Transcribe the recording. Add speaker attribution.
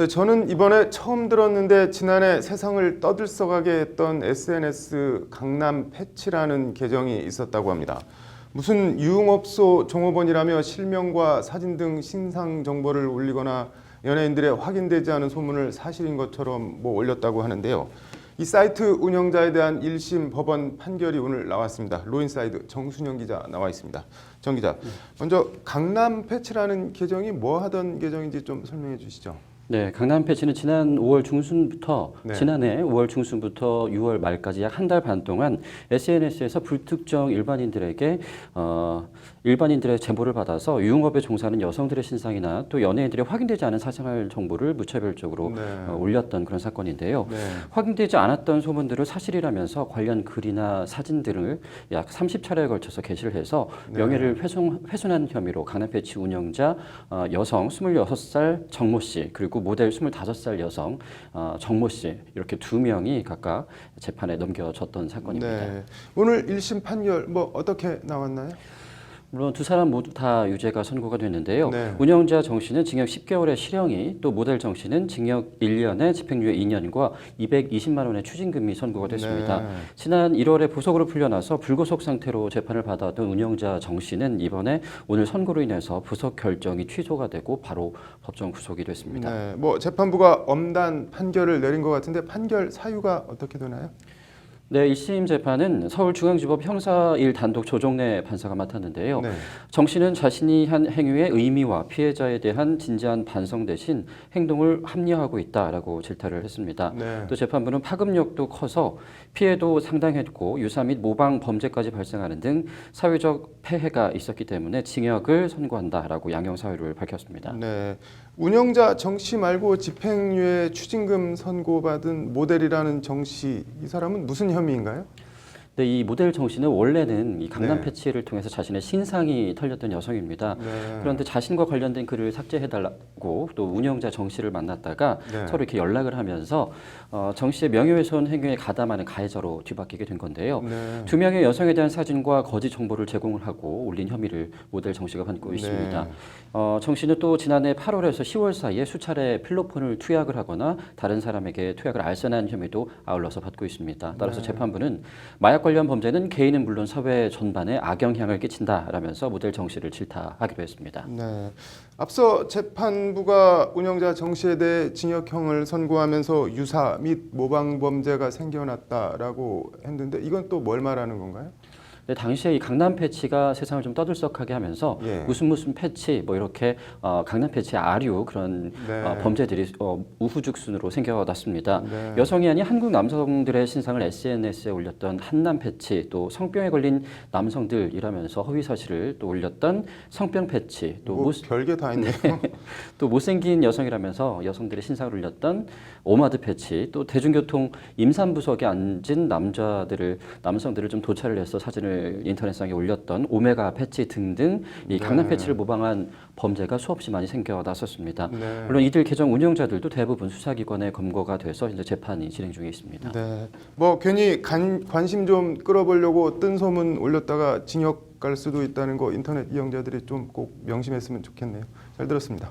Speaker 1: 네, 저는 이번에 처음 들었는데 지난해 세상을 떠들썩하게 했던 SNS 강남 패치라는 계정이 있었다고 합니다. 무슨 유흥업소 종업원이라며 실명과 사진 등 신상 정보를 올리거나 연예인들의 확인되지 않은 소문을 사실인 것처럼 올렸다고 하는데요. 이 사이트 운영자에 대한 1심 법원 판결이 오늘 나왔습니다. 로인사이드 정순영 기자 나와 있습니다. 정 기자, 먼저 강남 패치라는 계정이 뭐 하던 계정인지 좀 설명해 주시죠.
Speaker 2: 네, 강남 패치는 지난해 5월 중순부터 6월 말까지 약 한 달 반 동안 SNS에서 불특정 일반인들의 제보를 받아서 유흥업에 종사하는 여성들의 신상이나 또 연예인들의 확인되지 않은 사생활 정보를 무차별적으로 올렸던 그런 사건인데요. 확인되지 않았던 소문들을 사실이라면서 관련 글이나 사진들을 약 30차례에 걸쳐서 게시를 해서 명예를 훼손한 혐의로 강남 패치 운영자 여성 26살 정모 씨 그리고 모델 25살 여성 정모 씨 이렇게 두 명이 각각 재판에 넘겨졌던 사건입니다.
Speaker 1: 네. 오늘 1심 판결 어떻게 나왔나요?
Speaker 2: 물론 두 사람 모두 다 유죄가 선고가 됐는데요.
Speaker 1: 네.
Speaker 2: 운영자 정 씨는 징역 10개월의 실형이, 또 모델 정 씨는 징역 1년에 집행유예 2년과 220만 원의 추징금이 선고가 됐습니다. 지난 1월에 보석으로 풀려나서 불구속 상태로 재판을 받아왔던 운영자 정 씨는 이번에 오늘 선고로 인해서 부석 결정이 취소가 되고 바로 법정 구속이 됐습니다.
Speaker 1: 네. 재판부가 엄단 판결을 내린 것 같은데 판결 사유가 어떻게 되나요?
Speaker 2: 네, 1심 재판은 서울중앙지법 형사 1 단독 조정래 판사가 맡았는데요. 정 씨는 자신이 한 행위의 의미와 피해자에 대한 진지한 반성 대신 행동을 합리화하고 있다라고 질타를 했습니다. 또 재판부는 파급력도 커서 피해도 상당했고 유사 및 모방 범죄까지 발생하는 등 사회적 폐해가 있었기 때문에 징역을 선고한다라고 양형 사유를 밝혔습니다.
Speaker 1: 네. 운영자 정 씨 말고 집행유예 추징금 선고받은 모델이라는 정 씨, 이 사람은 무슨 혐의인가요?
Speaker 2: 네, 이 모델 정 씨는 원래는 이 강남 패치를 통해서 자신의 신상이 털렸던 여성입니다. 그런데 자신과 관련된 글을 삭제해달라고 또 운영자 정 씨를 만났다가 서로 이렇게 연락을 하면서 정 씨의 명예훼손 행위에 가담하는 가해자로 뒤바뀌게 된 건데요. 두 명의 여성에 대한 사진과 거짓 정보를 제공을 하고 올린 혐의를 모델 정 씨가 받고 있습니다. 정 씨는 또 지난해 8월에서 10월 사이에 수차례 필로폰을 투약을 하거나 다른 사람에게 투약을 알선한 혐의도 아울러서 받고 있습니다. 따라서 재판부는 마약 관련 범죄는 개인은 물론 사회 전반에 악영향을 끼친다라면서 모델 정 씨를 질타하기도 했습니다.
Speaker 1: 네. 앞서 재판부가 운영자 정 씨에 대해 징역형을 선고하면서 유사 및 모방 범죄가 생겨났다라고 했는데 이건 또 뭘 말하는 건가요?
Speaker 2: 네, 당시에 이 강남 패치가 세상을 좀 떠들썩하게 하면서 무슨 패치 이렇게 강남 패치 아류 그런 범죄들이 우후죽순으로 생겨났습니다. 여성이 아닌 한국 남성들의 신상을 SNS에 올렸던 한남 패치, 또 성병에 걸린 남성들이라면서 허위 사실을 또 올렸던 성병 패치, 또
Speaker 1: 별게 다 있네요.
Speaker 2: 또 못생긴 여성이라면서 여성들의 신상을 올렸던 오마드 패치, 또 대중교통 임산부석에 앉은 남성들을 좀 도찰을 해서 사진을 인터넷상에 올렸던 오메가 패치 등등 이 강남 패치를 모방한 범죄가 수없이 많이 생겨났었습니다. 물론 이들 계정 운영자들도 대부분 수사기관에 검거가 돼서 이제 재판이 진행 중에 있습니다.
Speaker 1: 네. 괜히 관심 좀 끌어보려고 뜬 소문 올렸다가 징역 갈 수도 있다는 거 인터넷 이용자들이 좀 꼭 명심했으면 좋겠네요. 잘 들었습니다.